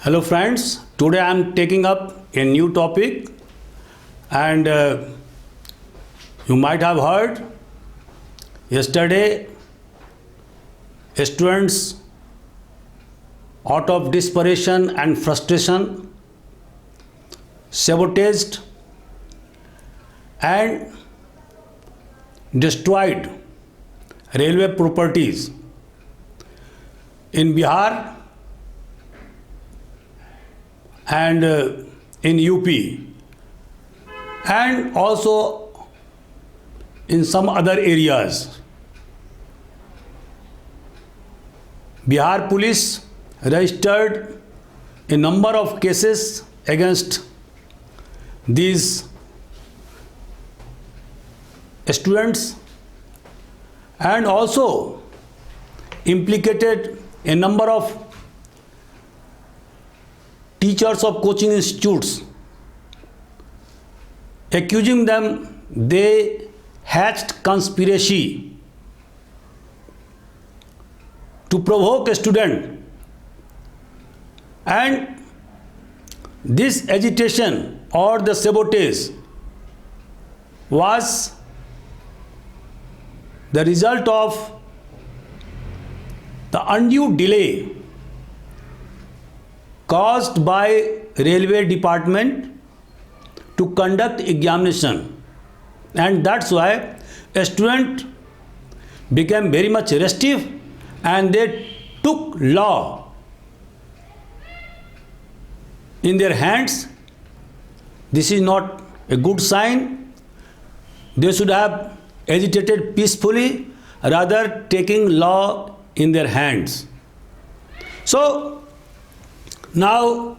Hello friends, today I am taking up a new topic and you might have heard yesterday students out of desperation and frustration sabotaged and destroyed railway properties in Bihar and in UP and also in some other areas. Bihar police registered a number of cases against these students and also implicated a number of teachers of coaching institutes, accusing them they hatched conspiracy to provoke a student, and this agitation or the sabotage was the result of the undue delay caused by railway department to conduct examination, and that's why a student became very much restive and they took law in their hands. This is not a good sign. They should have agitated peacefully rather taking law in their hands. So now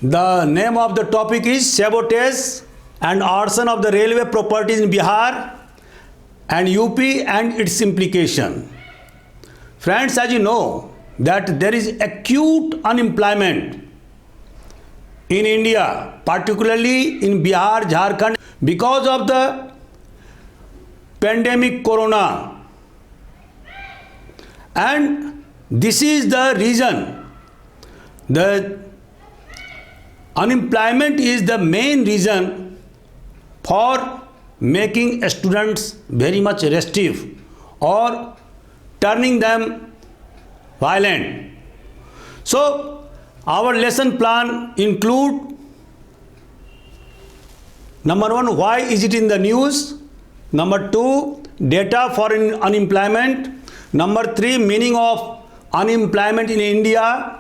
the name of the topic is sabotage and arson of the railway properties in Bihar and UP and its implication. Friends, as you know that there is acute unemployment in India, particularly in Bihar, Jharkhand, because of the pandemic corona, and this is the reason. The unemployment is the main reason for making students very much restive or turning them violent. So our lesson plan include: number one, why is it in the news? Number two, data for unemployment. Number three, meaning of unemployment in India.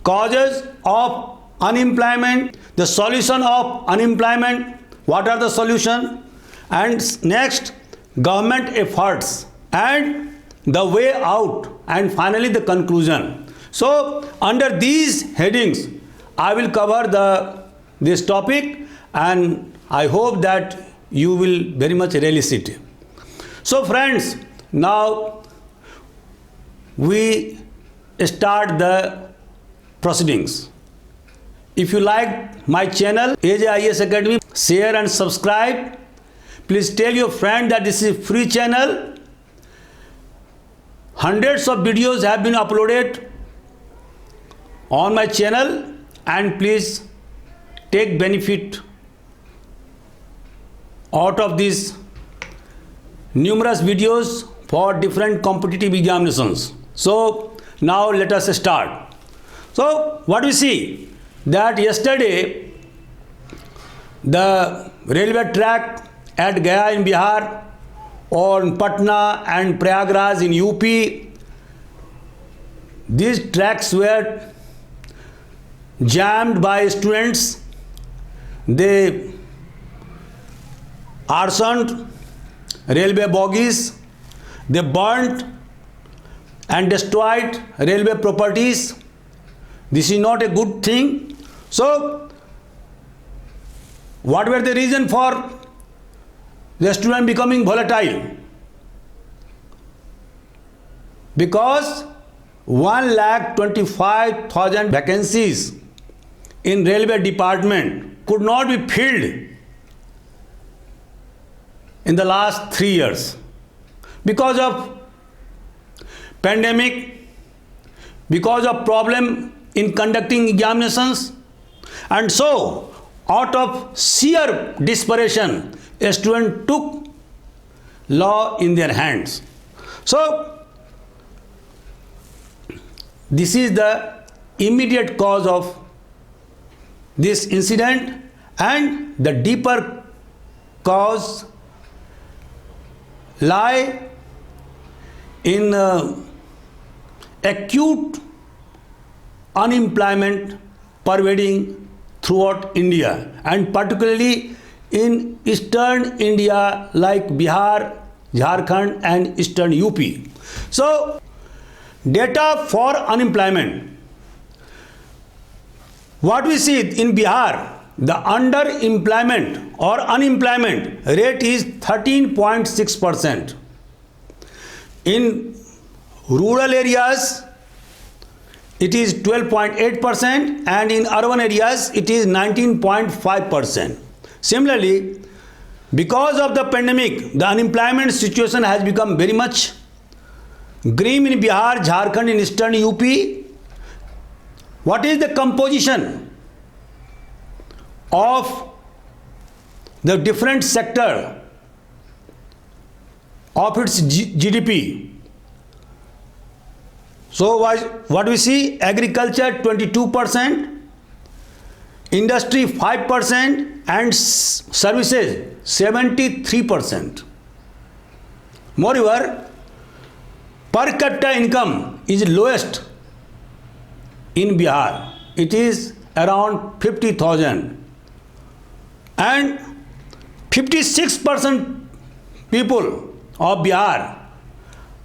Causes of unemployment, the solution of unemployment, what are the solution, and next government efforts and the way out, and finally the conclusion. So under these headings I will cover this topic, and I hope that you will very much relish it. So friends, now we start the proceedings. If you like my channel AJIS Academy, share and subscribe. Please tell your friend that this is a free channel. Hundreds of videos have been uploaded on my channel, and please take benefit out of these numerous videos for different competitive examinations. So now let us start. So what we see that yesterday the railway track at Gaya in Bihar, or Patna and Prayagraj in UP, these tracks were jammed by students. They arsoned railway bogies, they burnt and destroyed railway properties. This is not a good thing. So what were the reason for the student becoming volatile? Because 1,25,000 vacancies in railway department could not be filled in the last 3 years because of pandemic, because of problem in conducting examinations. And so, out of sheer desperation, a student took law in their hands. So, this is the immediate cause of this incident, and the deeper cause lie in acute unemployment pervading throughout India, and particularly in eastern India like Bihar, Jharkhand and eastern UP. So, data for unemployment. What we see in Bihar, the underemployment or unemployment rate is 13.6%. In rural areas, it is 12.8%, and in urban areas, it is 19.5%. Similarly, because of the pandemic, the unemployment situation has become very much grim in Bihar, Jharkhand, in eastern UP. What is the composition of the different sector of its GDP? So what we see, agriculture 22%, industry 5% and services 73%. Moreover, per capita income is lowest in Bihar. It is around 50,000, and 56% people of Bihar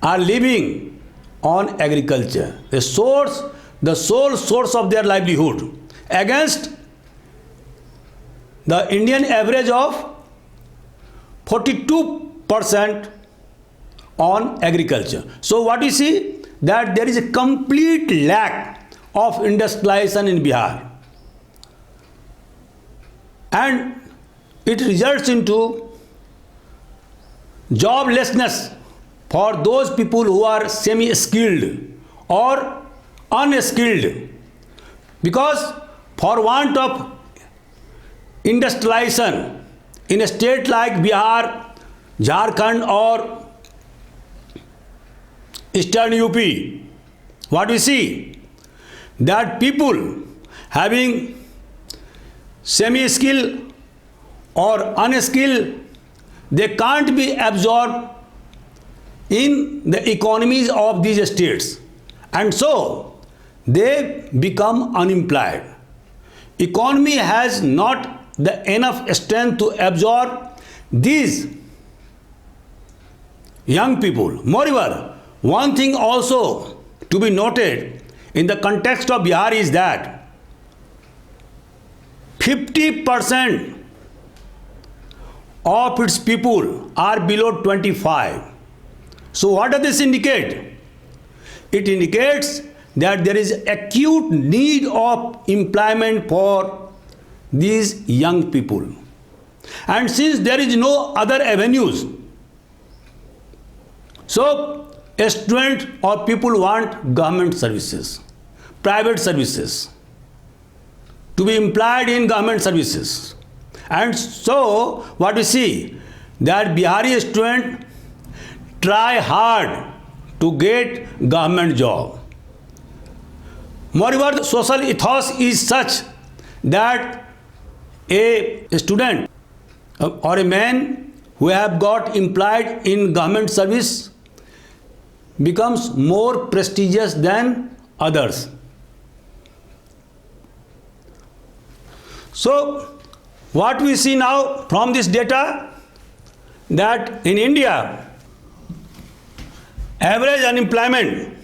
are living on agriculture, the sole source of their livelihood, against the Indian average of 42% on agriculture. So what we see, that there is a complete lack of industrialization in Bihar, and it results into joblessness for those people who are semi-skilled or unskilled, because for want of industrialization in a state like Bihar, Jharkhand or eastern UP, what we see, that people having semi-skill or unskilled, they can't be absorbed in the economies of these states, and so they become unemployed. Economy has not the enough strength to absorb these young people. Moreover, one thing also to be noted in the context of Bihar is that 50% of its people are below 25. So what does this indicate? It indicates that there is acute need of employment for these young people. And since there is no other avenues, so a student or people want government services, private services, to be employed in government services. And so what we see, that Bihari student try hard to get government job. Moreover, the social ethos is such that a student or a man who have got employed in government service becomes more prestigious than others. So what we see now from this data, that in India, average unemployment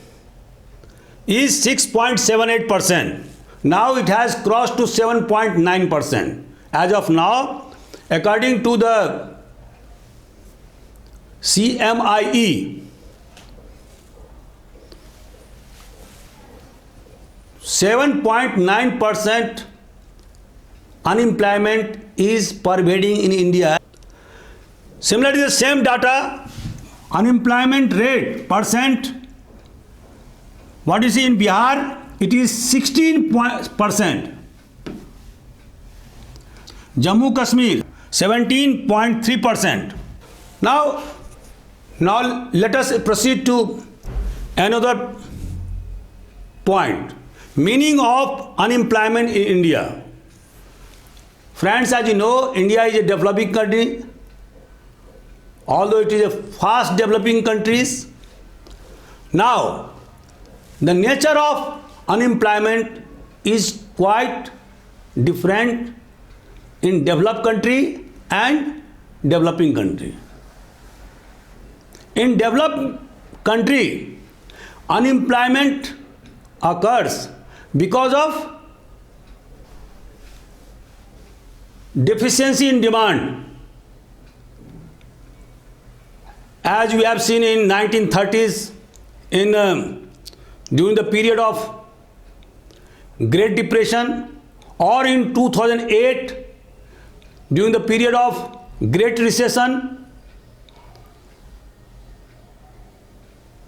is 6.78%. Now it has crossed to 7.9%. As of now, according to the CMIE, 7.9% unemployment is pervading in India. Similarly, the same data, unemployment rate percent, what you see in Bihar, it is 16%. Jammu Kashmir 17.3%. Now let us proceed to another point. Meaning of unemployment in India. Friends, as you know, India is a developing country. Although it is a fast developing country. Now, the nature of unemployment is quite different in developed country and developing country. In developed country, unemployment occurs because of deficiency in demand. As we have seen in 1930s, during the period of Great Depression, or in 2008 during the period of Great Recession,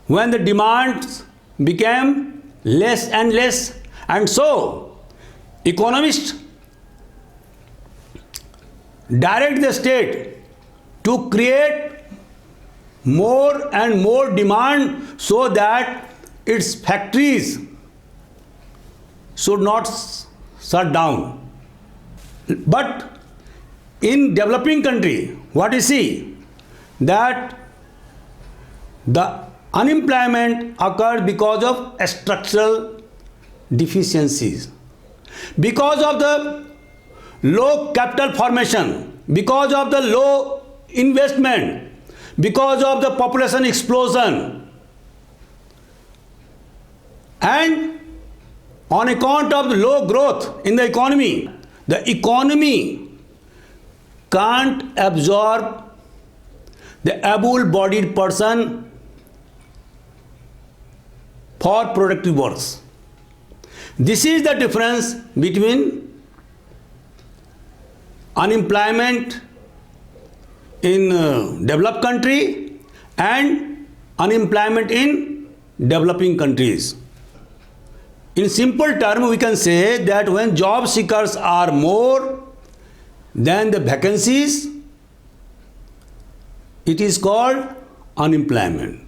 when the demands became less and less, and so economists direct the state to create more and more demand so that its factories should not shut down. But in developing country, what you see, that the unemployment occurred because of structural deficiencies, because of the low capital formation, because of the low investment, because of the population explosion, and on account of the low growth in the economy can't absorb the able-bodied person for productive works. This is the difference between unemployment in developed country and unemployment in developing countries. In simple terms, we can say that when job seekers are more than the vacancies, it is called unemployment.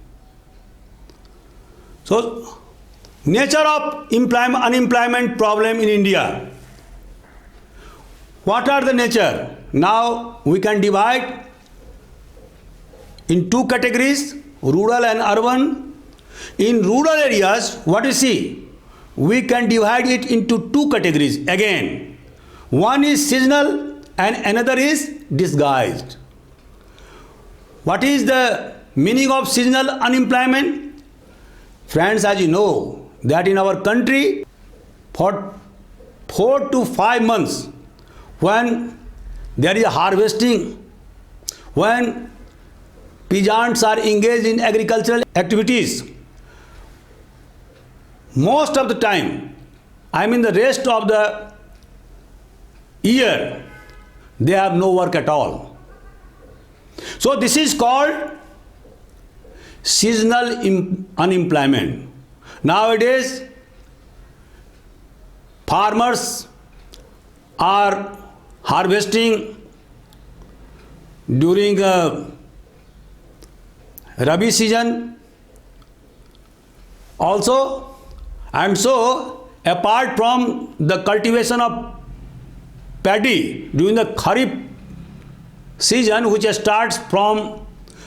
So, nature of unemployment problem in India. What are the nature? Now we can divide in two categories, rural and urban. In rural areas, what you see, we can divide it into two categories again. One is seasonal and another is disguised. What is the meaning of seasonal unemployment? Friends, as you know, that in our country, for 4 to 5 months, when there is a harvesting, when peasants are engaged in agricultural activities, most of the time, the rest of the year, they have no work at all. So this is called seasonal unemployment. Nowadays, farmers are harvesting during Rabi season also, and so apart from the cultivation of paddy during the Kharif season, which starts from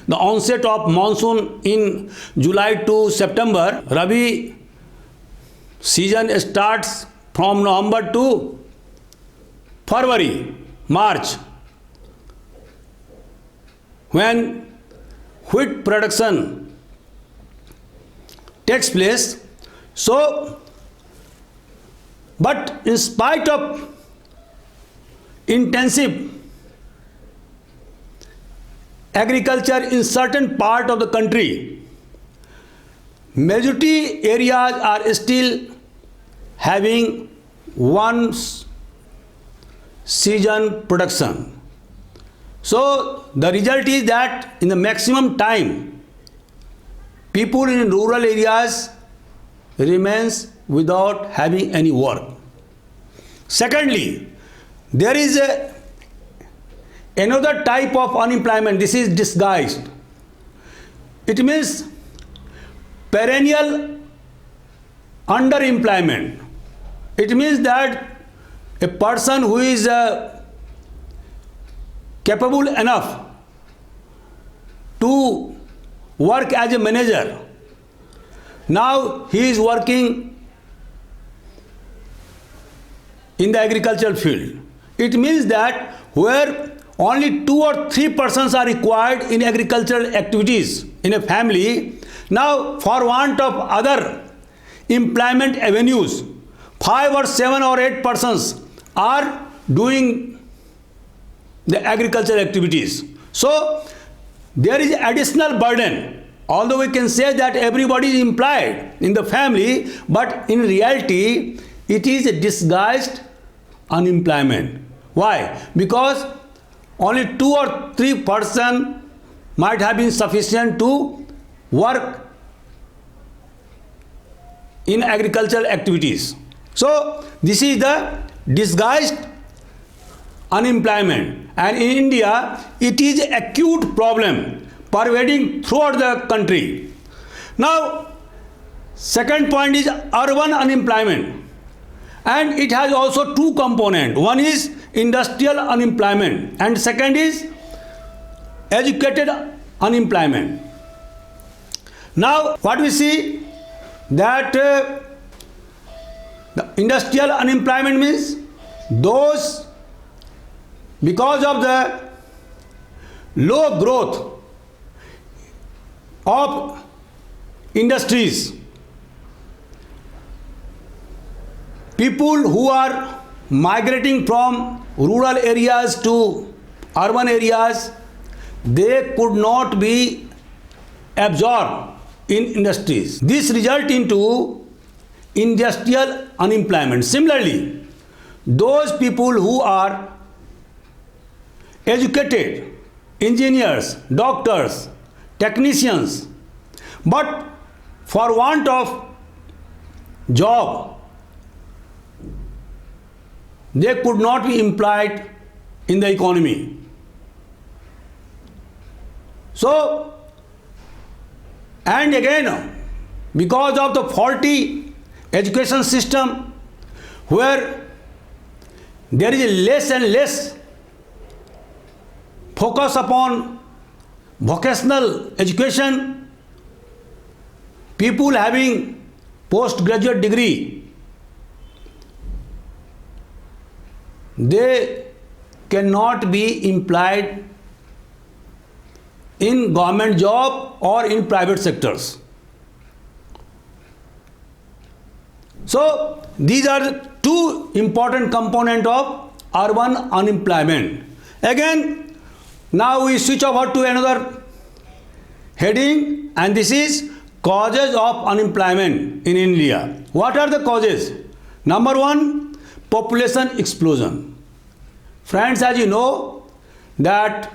the onset of monsoon in July to September, Rabi season starts from November to February, March, when wheat production takes place. So, but in spite of intensive agriculture in certain part of the country, majority areas are still having one season production. So the result is that in the maximum time, people in rural areas remains without having any work. Secondly, there is another type of unemployment. This is disguised. It means perennial underemployment. It means that a person who is capable enough to work as a manager, now he is working in the agricultural field. It means that where only 2 or 3 persons are required in agricultural activities in a family, now for want of other employment avenues, 5 or 7 or 8 persons are doing the agricultural activities. So there is additional burden. Although we can say that everybody is employed in the family, but in reality it is a disguised unemployment. Why? Because only 2 or 3 persons might have been sufficient to work in agricultural activities. So this is the disguised unemployment, and in India it is an acute problem pervading throughout the country. Now, second point is urban unemployment, and it has also 2 components. One is industrial unemployment and second is educated unemployment. Now what we see that the industrial unemployment means those, because of the low growth of industries, people who are migrating from rural areas to urban areas, they could not be absorbed in industries. This result into industrial unemployment. Similarly, those people who are educated, engineers, doctors, technicians, but for want of job, they could not be employed in the economy. So, and again, because of the faulty education system, where there is less and less focus upon vocational education, people having postgraduate degree, they cannot be employed in government job or in private sectors. So these are the 2 important components of urban unemployment. Again, now we switch over to another heading, and this is causes of unemployment in India. What are the causes? Number 1, population explosion. Friends, as you know that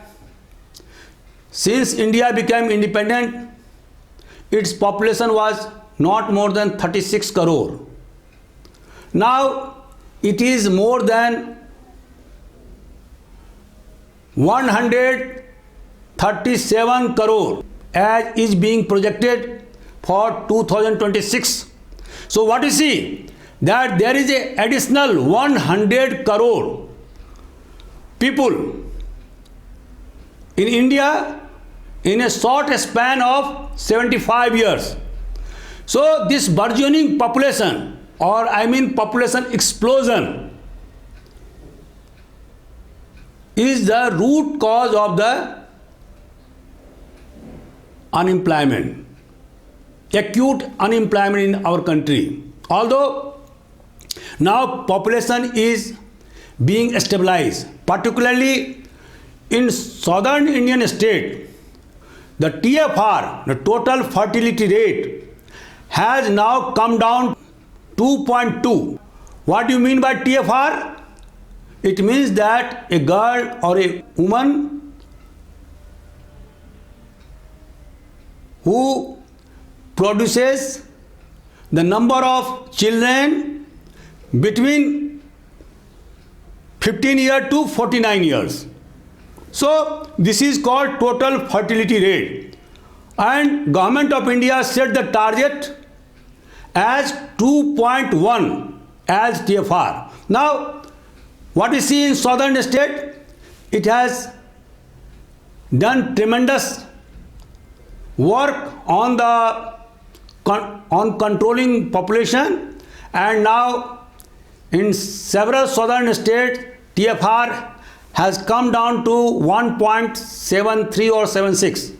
since India became independent, its population was not more than 36 crore. Now it is more than 137 crore as is being projected for 2026. So what you see that there is an additional 100 crore people in India in a short span of 75 years. So this burgeoning population, or I mean population explosion, is the root cause of the unemployment, acute unemployment in our country. Although now population is being stabilized, particularly in southern Indian state, the TFR, the total fertility rate, has now come down 2.2. What do you mean by TFR? It means that a girl or a woman who produces the number of children between 15 years to 49 years. So this is called total fertility rate, and Government of India set the target as 2.1 as TFR. Now what we see in southern state, it has done tremendous work on controlling population, and now in several southern states TFR has come down to 1.73 or 76.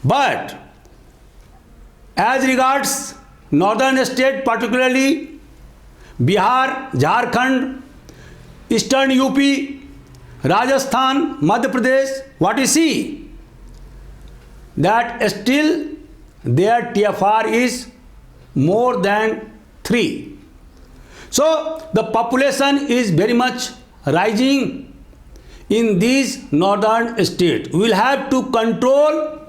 But as regards northern state, particularly Bihar, Jharkhand, eastern UP, Rajasthan, Madhya Pradesh, what you see, that still their TFR is more than 3. So the population is very much rising in these northern states. We will have to control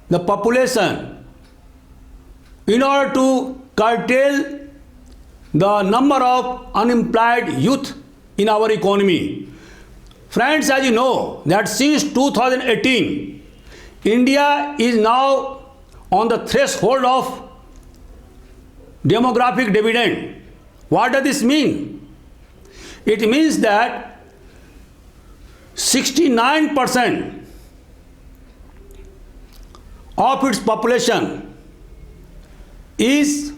the population in order to curtail the number of unemployed youth in our economy. Friends, as you know that since 2018, India is now on the threshold of demographic dividend. What does this mean? It means that 69% of its population is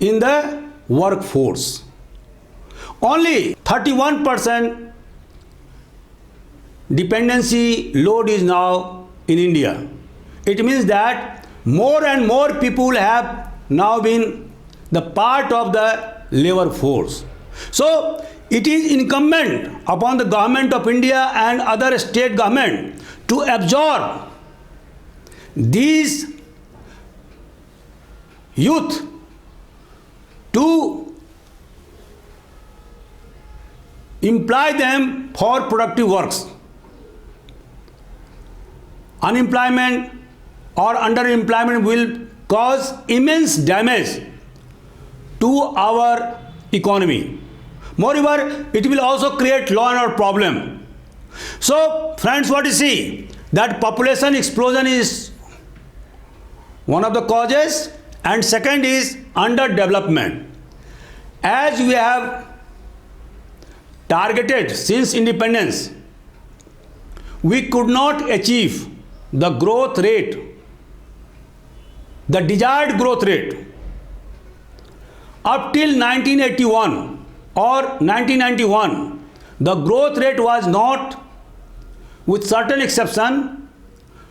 in the workforce. Only 31% dependency load is now in India. It means that more and more people have now been the part of the labor force. So it is incumbent upon the Government of India and other state government to absorb these youth, to employ them for productive works. Unemployment or underemployment will cause immense damage to our economy. Moreover, it will also create law and order problem. So friends, what you see, that population explosion is one of the causes, and second is underdevelopment. As we have targeted since independence, we could not achieve the growth rate, the desired growth rate. Up till 1981 or 1991, the growth rate was not, with certain exception,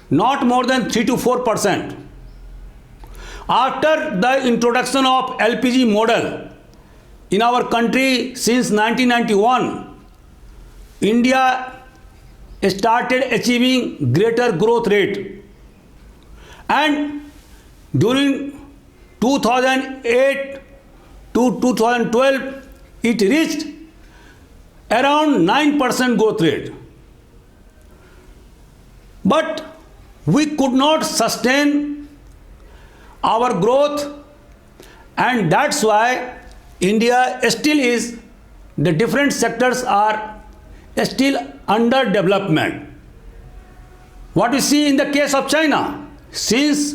not more than 3 to 4%. After the introduction of LPG model in our country since 1991, India started achieving greater growth rate, and during 2008 to 2012 it reached around 9% growth rate. But we could not sustain our growth, and that's why India still is, the different sectors are still under development. What we see in the case of China, since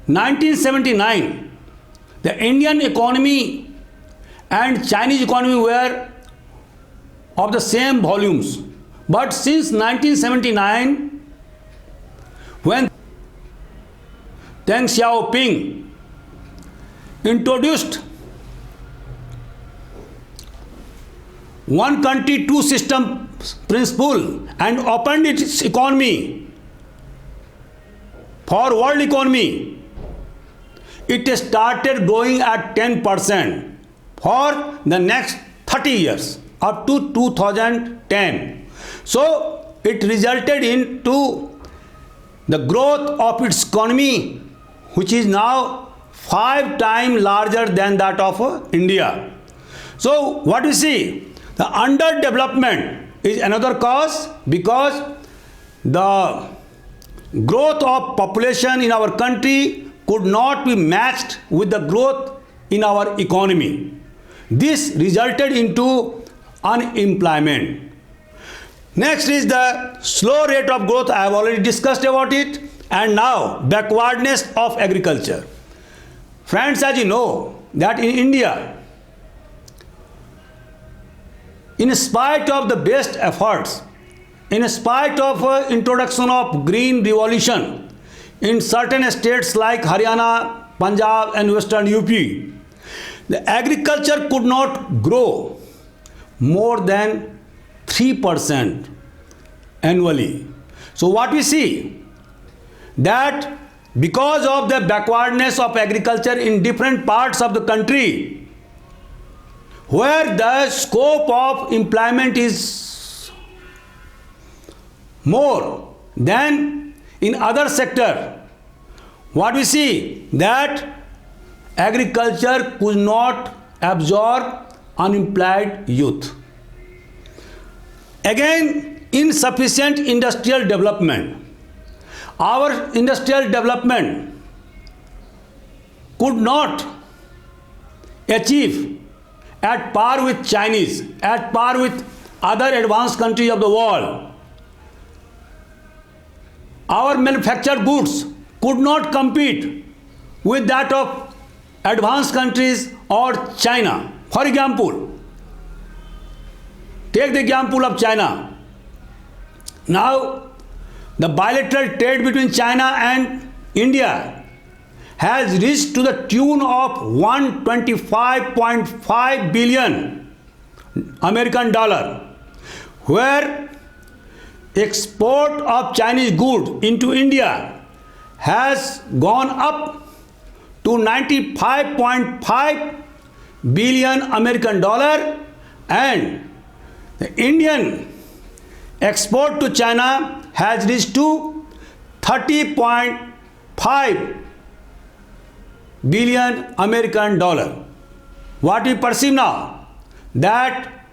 1979, the Indian economy and Chinese economy were of the same volumes. But since 1979, when Deng Xiaoping introduced one country, two system principle and opened its economy for world economy, it started growing at 10% for the next 30 years up to 2010. So it resulted into the growth of its economy, which is now 5 times larger than that of India. So what we see, the underdevelopment is another cause, because the growth of population in our country could not be matched with the growth in our economy. This resulted into unemployment. Next is the slow rate of growth. I have already discussed about it. And now backwardness of agriculture. Friends, as you know that in India, in spite of the best efforts, in spite of introduction of green revolution in certain states like Haryana, Punjab and Western UP, the agriculture could not grow more than 3% annually. So what we see, that because of the backwardness of agriculture in different parts of the country, where the scope of employment is more than in other sector, what we see, that agriculture could not absorb unemployed youth. Again, insufficient industrial development. Our industrial development could not achieve at par with Chinese, at par with other advanced countries of the world. Our manufactured goods could not compete with that of advanced countries or China. For example, take the example of China. Now, the bilateral trade between China and India has reached to the tune of 125.5 billion American dollar, where export of Chinese goods into India has gone up to 95.5 billion American dollar, and the Indian export to China has reached to 30.5 billion American dollar. What we perceive now, that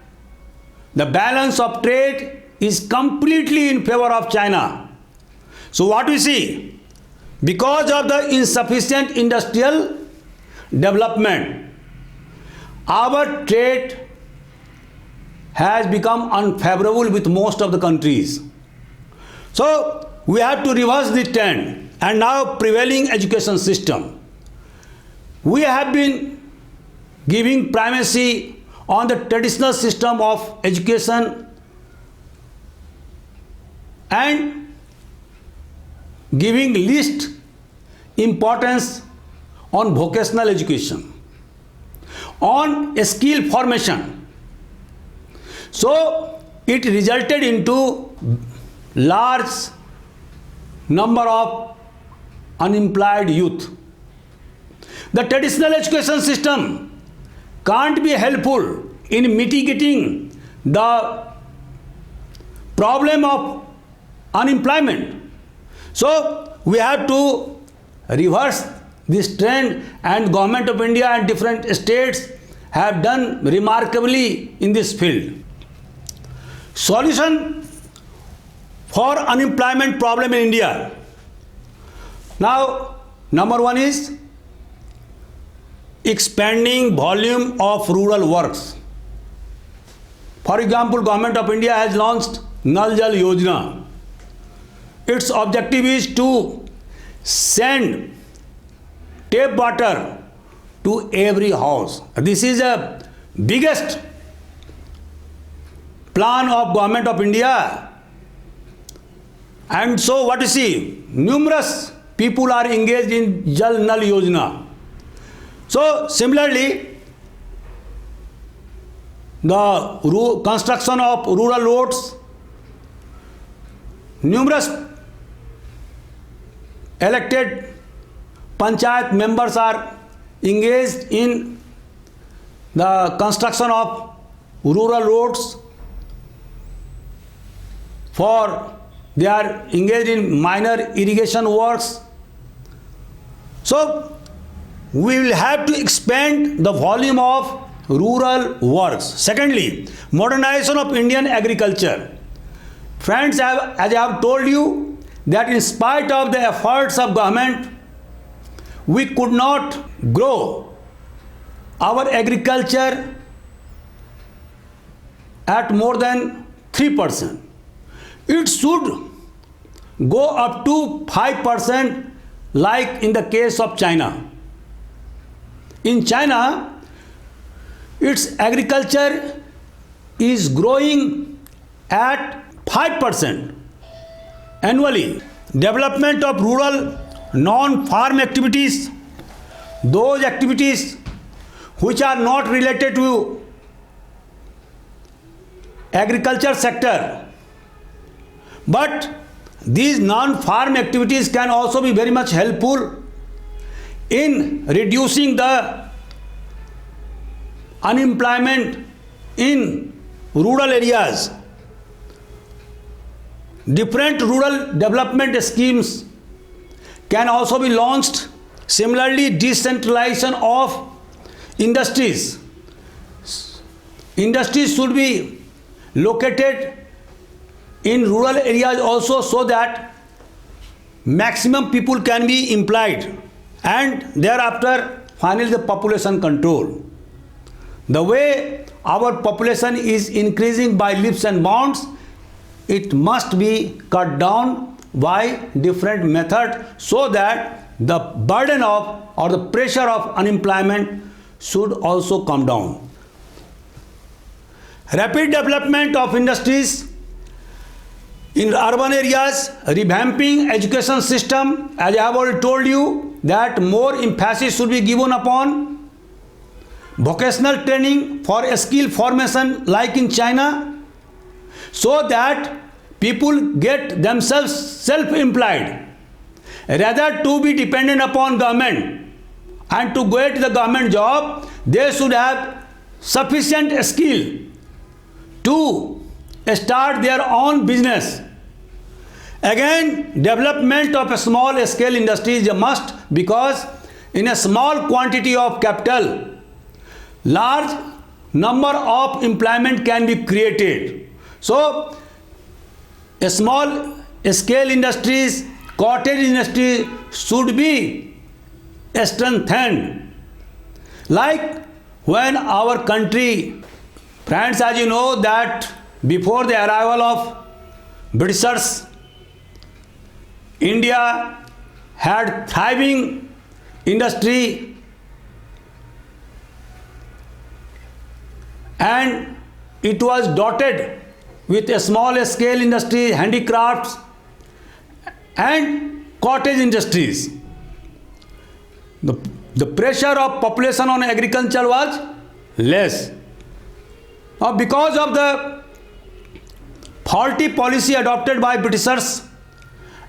the balance of trade is completely in favor of China. So what we see, because of the insufficient industrial development, our trade has become unfavorable with most of the countries. So we have to reverse the trend. And now prevailing education system, we have been giving primacy on the traditional system of education and giving least importance on vocational education, on skill formation. So it resulted into large number of unemployed youth. The traditional education system can't be helpful in mitigating the problem of unemployment. So we have to reverse this trend, and Government of India and different states have done remarkably in this field. Solution for unemployment problem in India. Now, number one is expanding volume of rural works. For example, Government of India has launched Nal Jal Yojana. Its objective is to send tap water to every house. This is the biggest plan of Government of India. And so what you see, numerous people are engaged in Jal Nal Yojana. So similarly, the construction of rural roads, numerous elected panchayat members are engaged in the construction of rural roads. They are engaged in minor irrigation works. So we will have to expand the volume of rural works. Secondly, modernization of Indian agriculture. Friends, as I have told you, that in spite of the efforts of government, we could not grow our agriculture at more than 3%. It should go up to 5% like in the case of China. In China, its agriculture is growing at 5% annually. Development of rural non-farm activities, those activities which are not related to agriculture sector, but these non-farm activities can also be very much helpful in reducing the unemployment in rural areas. Different rural development schemes can also be launched. Similarly, decentralization of industries. Industries should be located in rural areas also, so that maximum people can be employed, and thereafter finally the population control. The way our population is increasing by leaps and bounds, it must be cut down by different methods, so that the burden of or the pressure of unemployment should also come down. Rapid development of industries in urban areas, revamping education system, as I have already told you, that more emphasis should be given upon vocational training for a skill formation like in China, so that people get themselves self-employed rather to be dependent upon government, and to get the government job they should have sufficient skill to start their own business. Again, development of a small scale industry is a must, because in a small quantity of capital, large number of employment can be created. So, a small scale industries, cottage industry should be strengthened. Like when our country, friends, as you know that before the arrival of Britishers, India had thriving industry, and it was dotted with a small scale industry, handicrafts and cottage industries. The pressure of population on agriculture was less. Now, because of the faulty policy adopted by Britishers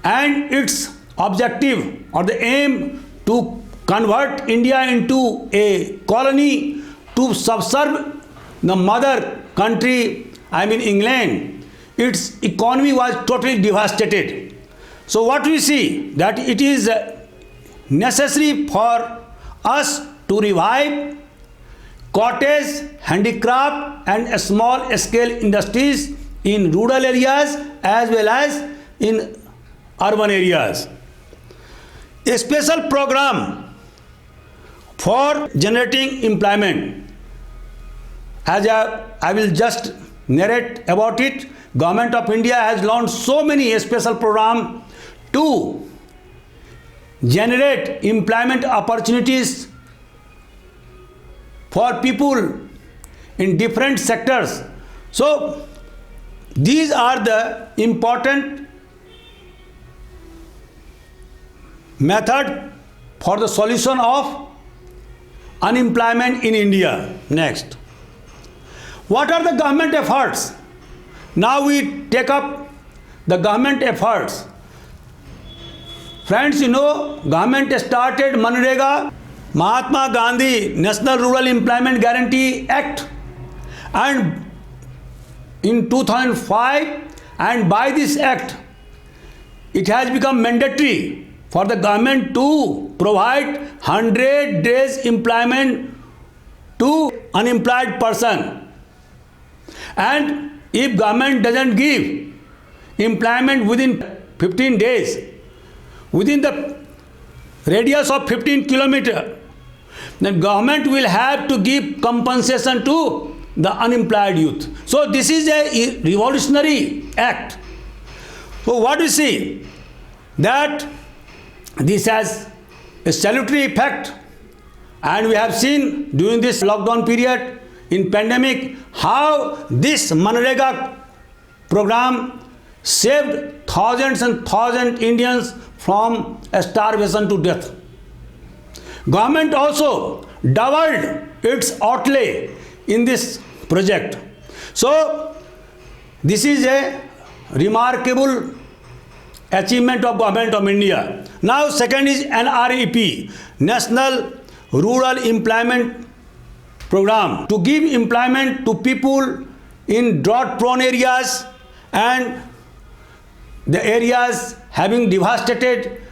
and its objective or the aim to convert India into a colony to subserve the mother country, I mean England, its economy was totally devastated. So what we see, that it is necessary for us to revive cottage, handicraft and small scale industries in rural areas as well as in urban areas. A special program for generating employment, as I will just narrate about it. Government of India has launched so many special programs to generate employment opportunities for people in different sectors. So these are the important method for the solution of unemployment in India. Next, what are the government efforts? Now we take up the government efforts. Friends, you know, government started Manrega, Mahatma Gandhi National Rural Employment Guarantee Act, and in 2005, and by this act it has become mandatory for the government to provide 100 days employment to unemployed person. And if government doesn't give employment within 15 days, within the radius of 15 kilometers, then government will have to give compensation to the unemployed youth. So this is a revolutionary act. So what we see, that this has a salutary effect, and we have seen during this lockdown period in pandemic how this Manrega program saved thousands and thousands Indians from starvation to death. Government also doubled its outlay in this project. So this is a remarkable achievement of Government of India. Now second is NREP, National Rural Employment Program, to give employment to people in drought prone areas and the areas having devastated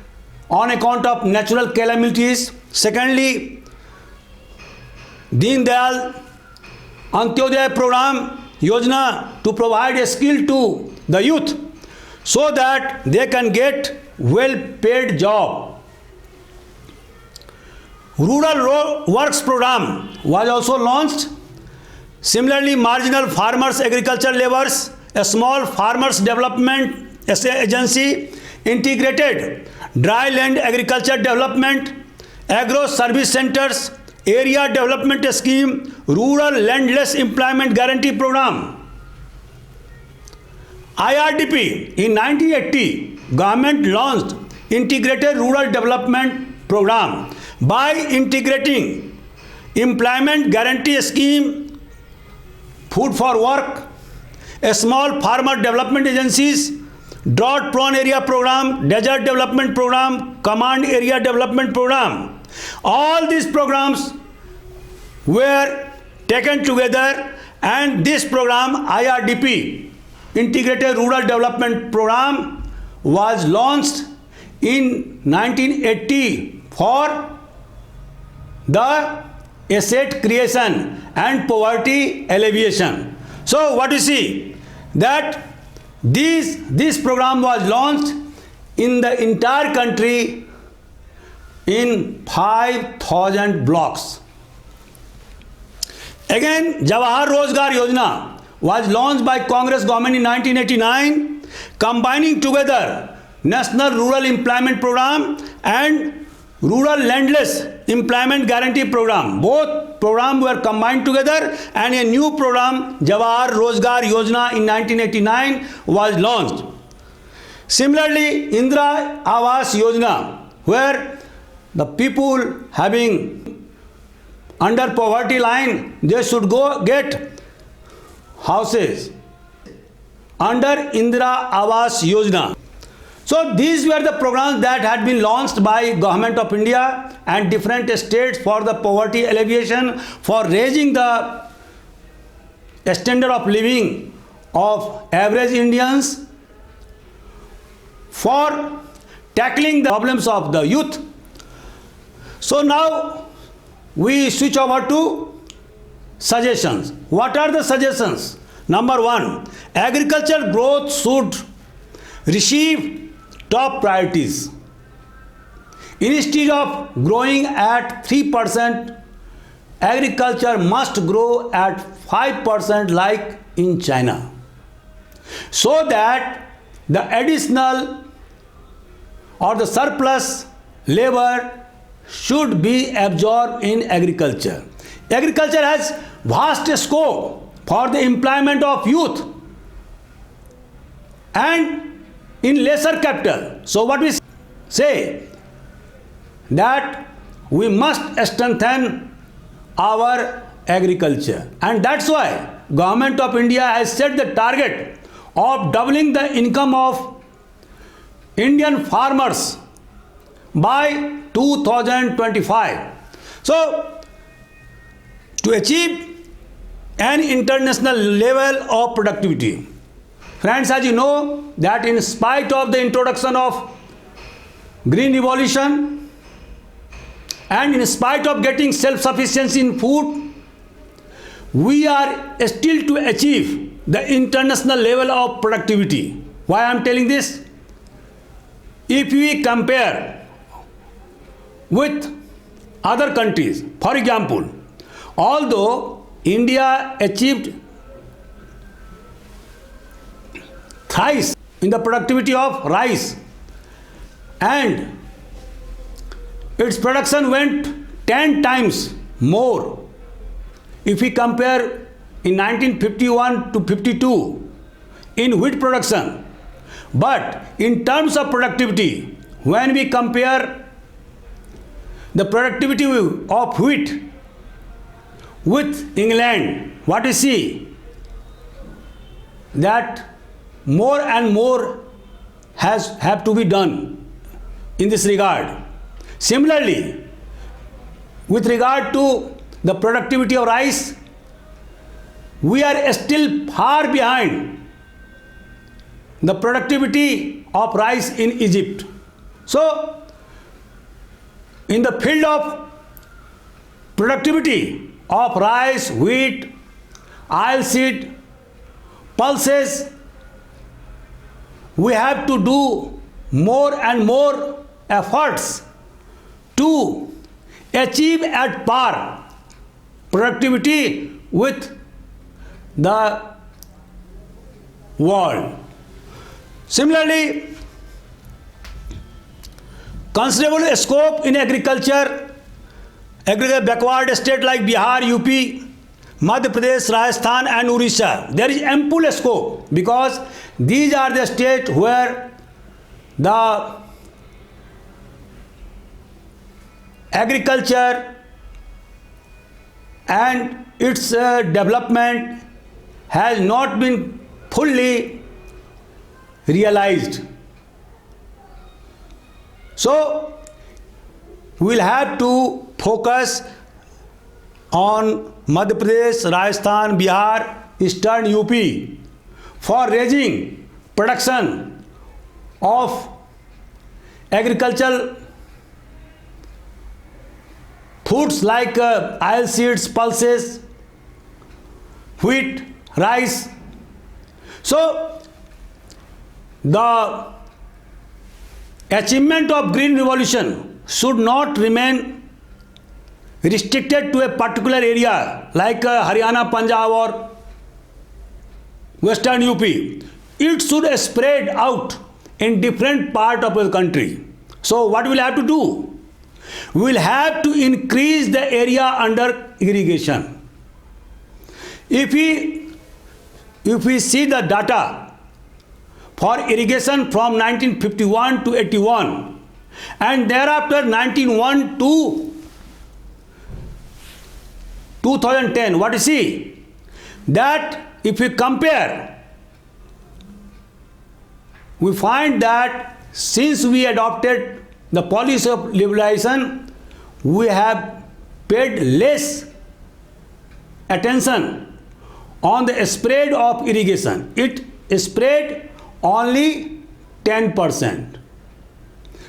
on account of natural calamities. Secondly, Deen Dayal Antyodaya Program Yojana, to provide a skill to the youth so that they can get well-paid job. Rural Works Program was also launched. Similarly, Marginal Farmers Agriculture Laborers, a small farmers development agency, integrated dry land agriculture development, agro service centers, area development scheme, rural landless employment guarantee program. IRDP, in 1980, government launched integrated rural development program by integrating employment guarantee scheme, food for work, a small farmer development agencies, drought prone area program, desert development program, command area development program. All these programs were taken together, and this program IRDP, Integrated Rural Development Program, was launched in 1980 for the asset creation and poverty alleviation. So what you see, that this program was launched in the entire country in 5,000 blocks. Again, Jawahar Rozgar Yojana was launched by Congress government in 1989, combining together National Rural Employment Program and Rural Landless Employment Guarantee Program. Both programs were combined together, and a new program, Jawahar Rozgar Yojana, in 1989 was launched. Similarly, Indira Awas Yojana, where the people having under poverty line, they should go get houses under Indira Awas Yojana. So these were the programs that had been launched by Government of India and different states for the poverty alleviation, for raising the standard of living of average Indians, for tackling the problems of the youth. So now we switch over to suggestions. What are the suggestions? Number one, agriculture growth should receive top priorities. Instead of growing at 3%, agriculture must grow at 5% like in China, so that the additional or the surplus labor should be absorbed in agriculture. Agriculture has vast scope for the employment of youth and in lesser capital. So what we say, that we must strengthen our agriculture, and that's why Government of India has set the target of doubling the income of Indian farmers by 2025. So to achieve an international level of productivity, friends, as you know, that in spite of the introduction of green revolution and in spite of getting self-sufficiency in food, we are still to achieve the international level of productivity. Why I am telling this? If we compare with other countries, for example, although India achieved thrice in the productivity of rice and its production went 10 times more if we compare in 1951 to 52 in wheat production. But in terms of productivity, when we compare the productivity of wheat with England, what we see that more and more have to be done in this regard. Similarly, with regard to the productivity of rice, we are still far behind the productivity of rice in Egypt. So, in the field of productivity of rice, wheat, oilseed, pulses, we have to do more and more efforts to achieve at par productivity with the world. Similarly, considerable scope in agriculture, backward state like Bihar, UP, Madhya Pradesh, Rajasthan and Orissa. There is ample scope because these are the states where the agriculture and its development has not been fully realized. So, we will have to focus on Madhya Pradesh, Rajasthan, Bihar, Eastern UP for raising production of agricultural foods like oilseeds, pulses, wheat, rice. So, the achievement of green revolution should not remain restricted to a particular area like Haryana, Punjab or Western UP. It should spread out in different parts of the country. So what we will have to do? We will have to increase the area under irrigation. If we see the data for irrigation from 1951 to 81 and thereafter 1901 to 2010, what you see that if we compare, we find that since we adopted the policy of liberalization, we have paid less attention on the spread of irrigation. It spread only 10%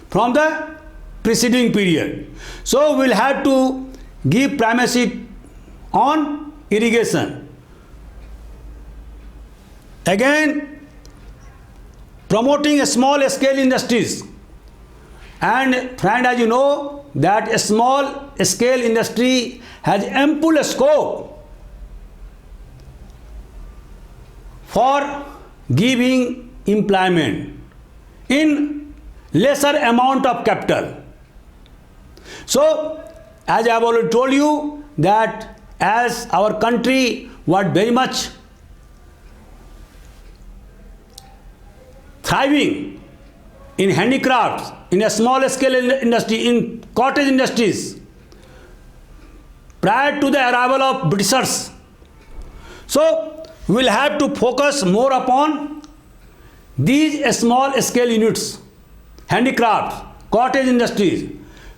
from the preceding period. So we'll have to give primacy on irrigation. Again, promoting small scale industries. And friend, as you know that a small scale industry has ample scope for giving employment in lesser amount of capital. So, as I have already told you that as our country was very much thriving in handicrafts, in a small scale industry, in cottage industries, prior to the arrival of Britishers. So, we will have to focus more upon these small scale units, handicrafts, cottage industries,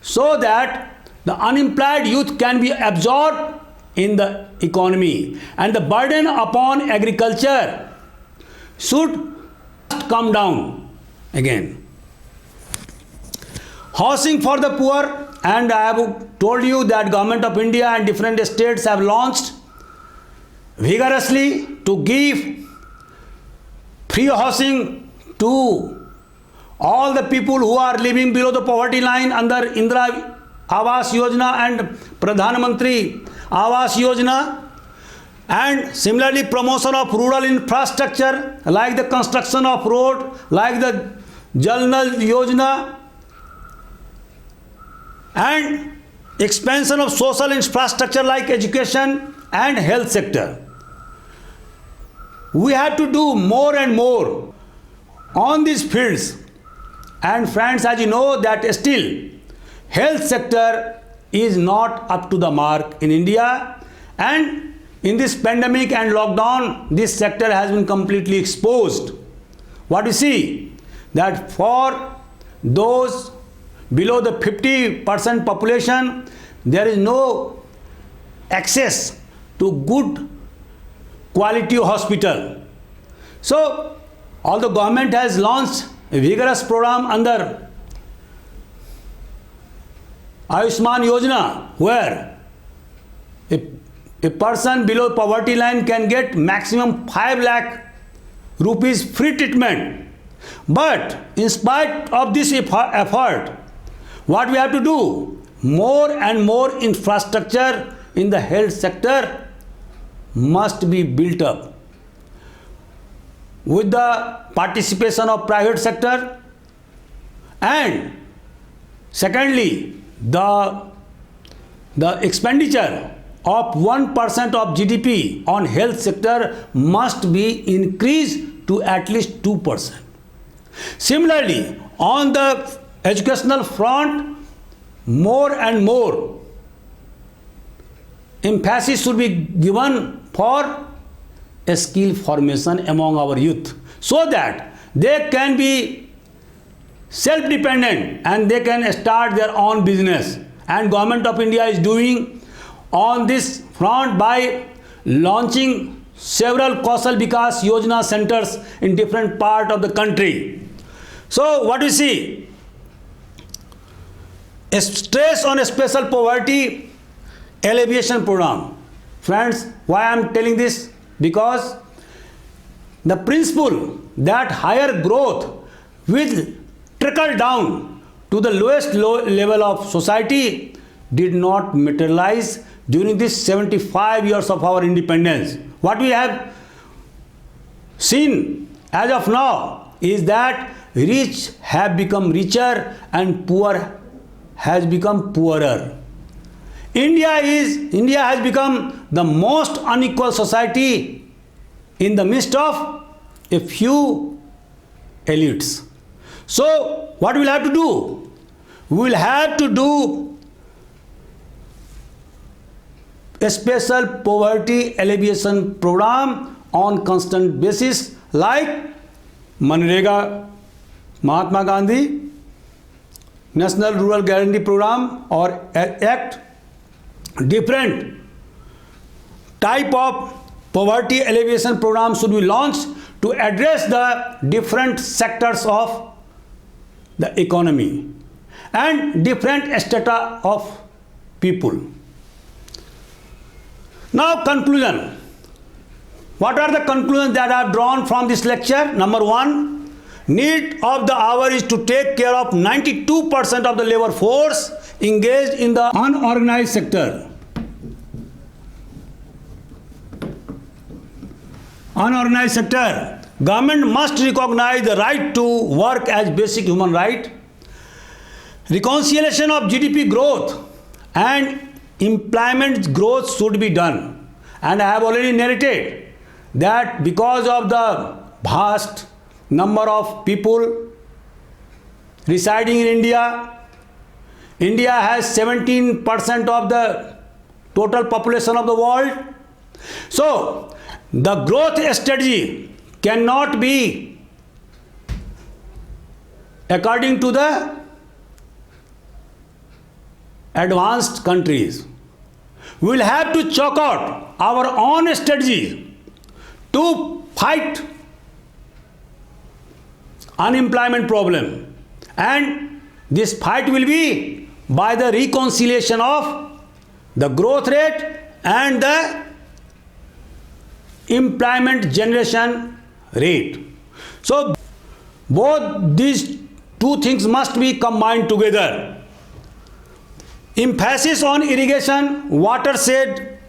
so that the unemployed youth can be absorbed in the economy and the burden upon agriculture should come down again. Housing for the poor, and I have told you that Government of India and different states have launched vigorously to give free housing to all the people who are living below the poverty line under Indira Awas Yojana and Pradhan Mantri Awas Yojana, and similarly promotion of rural infrastructure like the construction of road, like the Jal Nal Yojana, and expansion of social infrastructure like education and health sector. We have to do more and more on these fields. And friends, as you know that still health sector is not up to the mark in India, and in this pandemic and lockdown this sector has been completely exposed. What we see that for those below the 50% population, there is no access to good quality hospital. So although government has launched a vigorous program under Ayushman Yojana, where a person below poverty line can get maximum 5 lakh rupees free treatment. But in spite of this effort, what we have to do? More and more infrastructure in the health sector must be built up with the participation of private sector, and secondly the expenditure of 1% of GDP on health sector must be increased to at least 2%. Similarly, on the educational front, more and more emphasis should be given for a skill formation among our youth, so that they can be self-dependent and they can start their own business. And Government of India is doing on this front by launching several Kaushal Vikas Yojana centers in different parts of the country. So what we see? A stress on a special poverty alleviation program. Friends, why I am telling this? Because the principle that higher growth will trickle down to the lowest level of society did not materialize during these 75 years of our independence. What we have seen as of now is that rich have become richer and poor has become poorer. India has become the most unequal society in the midst of a few elites. So what we will have to do? We will have to do a special poverty alleviation program on constant basis like Manrega, Mahatma Gandhi, National Rural Guarantee Program or Act. Different type of poverty alleviation program should be launched to address the different sectors of the economy and different strata of people. Now conclusion. What are the conclusions that I have drawn from this lecture? Number one, need of the hour is to take care of 92% of the labor force engaged in the unorganized sector. Unorganized sector. Government must recognize the right to work as basic human right. Reconciliation of GDP growth and employment growth should be done. And I have already narrated that because of the vast number of people residing in India, India has 17% of the total population of the world. So the growth strategy cannot be according to the advanced countries. We will have to chalk out our own strategy to fight unemployment problem, and this fight will be by the reconciliation of the growth rate and the employment generation rate. So both these two things must be combined together. Emphasis on irrigation, watershed,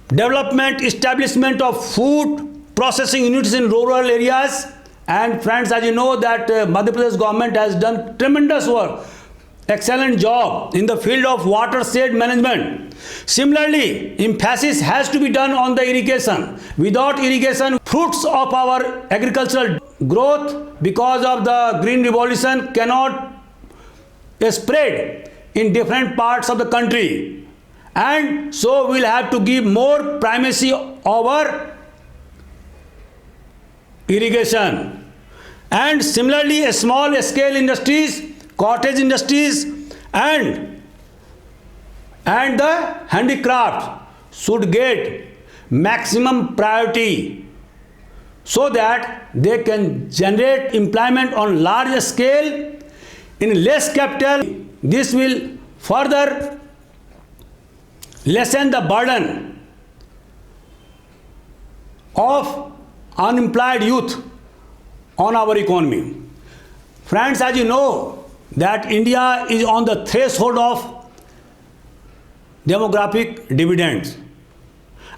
development, establishment of food processing units in rural areas. And friends, as you know that Madhya Pradesh government has done tremendous work, excellent job in the field of watershed management. Similarly, emphasis has to be done on the irrigation. Without irrigation, fruits of our agricultural growth because of the green revolution cannot spread in different parts of the country, and so we'll have to give more primacy over irrigation. And similarly, small scale industries, cottage industries and the handicraft should get maximum priority so that they can generate employment on large scale in less capital. This will further lessen the burden of unemployed youth on our economy. Friends, as you know that India is on the threshold of demographic dividends.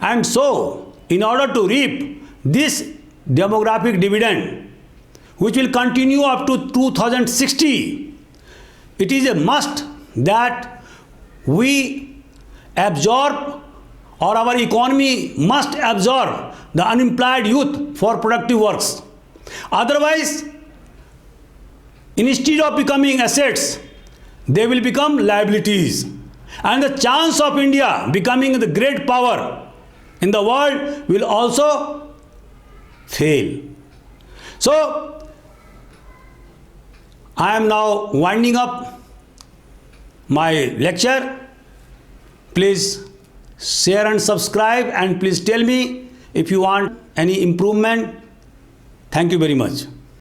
And so, in order to reap this demographic dividend, which will continue up to 2060, it is a must that we absorb, or our economy must absorb, the unemployed youth for productive works. Otherwise, instead of becoming assets, they will become liabilities. And the chance of India becoming the great power in the world will also fail. So, I am now winding up my lecture. Please share and subscribe, and please tell me if you want any improvement. Thank you very much.